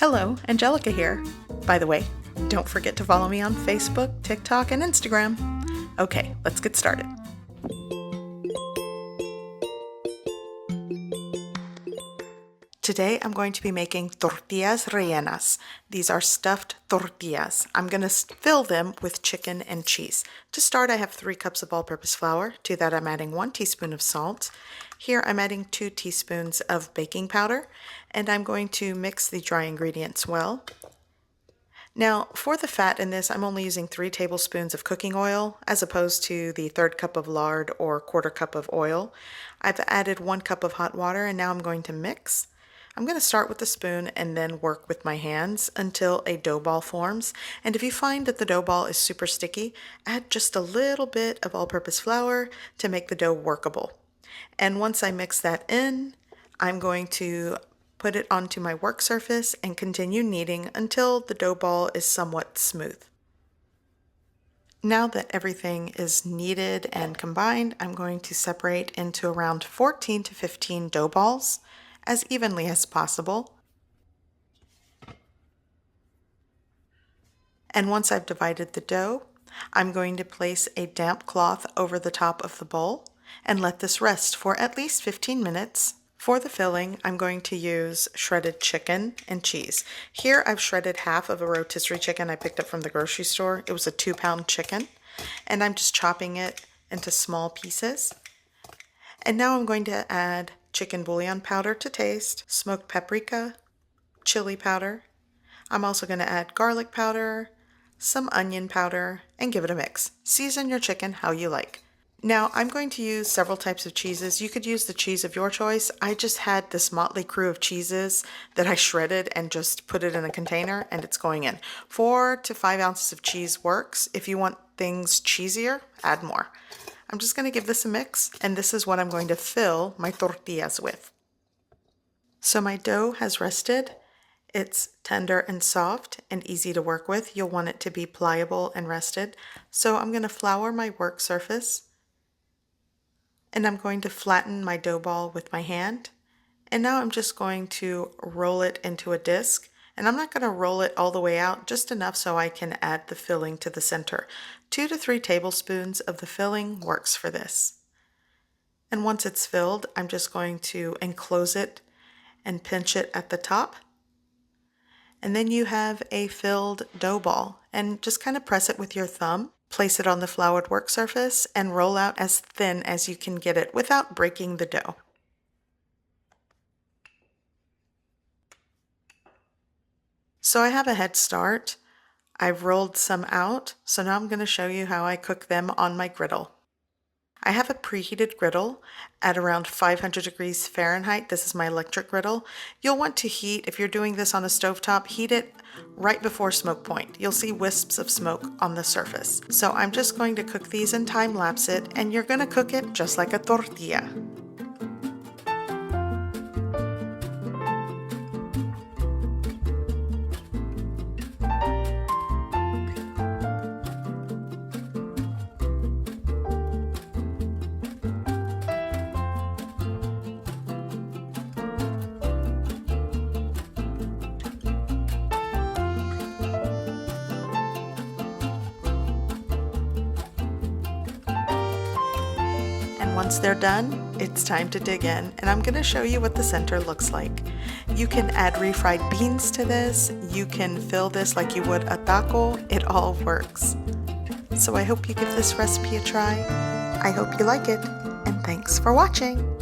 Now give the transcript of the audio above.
Hello, Angelica here. By the way, don't forget to follow me on Facebook, TikTok, and Instagram. Okay, let's get started. Today I'm going to be making tortillas rellenas. These are stuffed tortillas. I'm going to fill them with chicken and cheese. To start, I have 3 cups of all-purpose flour. To that I'm adding 1 teaspoon of salt. Here I'm adding 2 teaspoons of baking powder, and I'm going to mix the dry ingredients well. Now, for the fat in this, I'm only using 3 tablespoons of cooking oil as opposed to the 1/3 cup of lard or 1/4 cup of oil. I've added 1 cup of hot water, and now I'm going to mix. I'm going to start with the spoon and then work with my hands until a dough ball forms. And if you find that the dough ball is super sticky, add just a little bit of all-purpose flour to make the dough workable. And once I mix that in, I'm going to put it onto my work surface and continue kneading until the dough ball is somewhat smooth. Now that everything is kneaded and combined, I'm going to separate into around 14 to 15 dough balls as evenly as possible. And once I've divided the dough, I'm going to place a damp cloth over the top of the bowl and let this rest for at least 15 minutes. For the filling, I'm going to use shredded chicken and cheese. Here I've shredded half of a rotisserie chicken I picked up from the grocery store. It was a 2-pound chicken, and I'm just chopping it into small pieces. And now I'm going to add chicken bouillon powder to taste, smoked paprika, chili powder. I'm also going to add garlic powder, some onion powder, and give it a mix. Season your chicken how you like. Now I'm going to use several types of cheeses. You could use the cheese of your choice. I just had this motley crew of cheeses that I shredded and just put it in a container, and it's going in. 4 to 5 ounces of cheese works. If you want things cheesier, add more. I'm just going to give this a mix, and this is what I'm going to fill my tortillas with. So my dough has rested. It's tender and soft and easy to work with. You'll want it to be pliable and rested. So I'm going to flour my work surface, and I'm going to flatten my dough ball with my hand. And now I'm just going to roll it into a disc. And I'm not going to roll it all the way out, just enough so I can add the filling to the center. 2 to 3 tablespoons of the filling works for this. And once it's filled, I'm just going to enclose it and pinch it at the top. And then you have a filled dough ball, and just kind of press it with your thumb. Place it on the floured work surface and roll out as thin as you can get it without breaking the dough. So I have a head start. I've rolled some out, so now I'm going to show you how I cook them on my griddle. I have a preheated griddle at around 500 degrees Fahrenheit. This is my electric griddle. You'll want to heat, if you're doing this on a stovetop, heat it right before smoke point. You'll see wisps of smoke on the surface. So I'm just going to cook these and time lapse it, and you're going to cook it just like a tortilla. Once they're done, it's time to dig in, and I'm going to show you what the center looks like. You can add refried beans to this. You can fill this like you would a taco. It all works. So I hope you give this recipe a try. I hope you like it, and thanks for watching.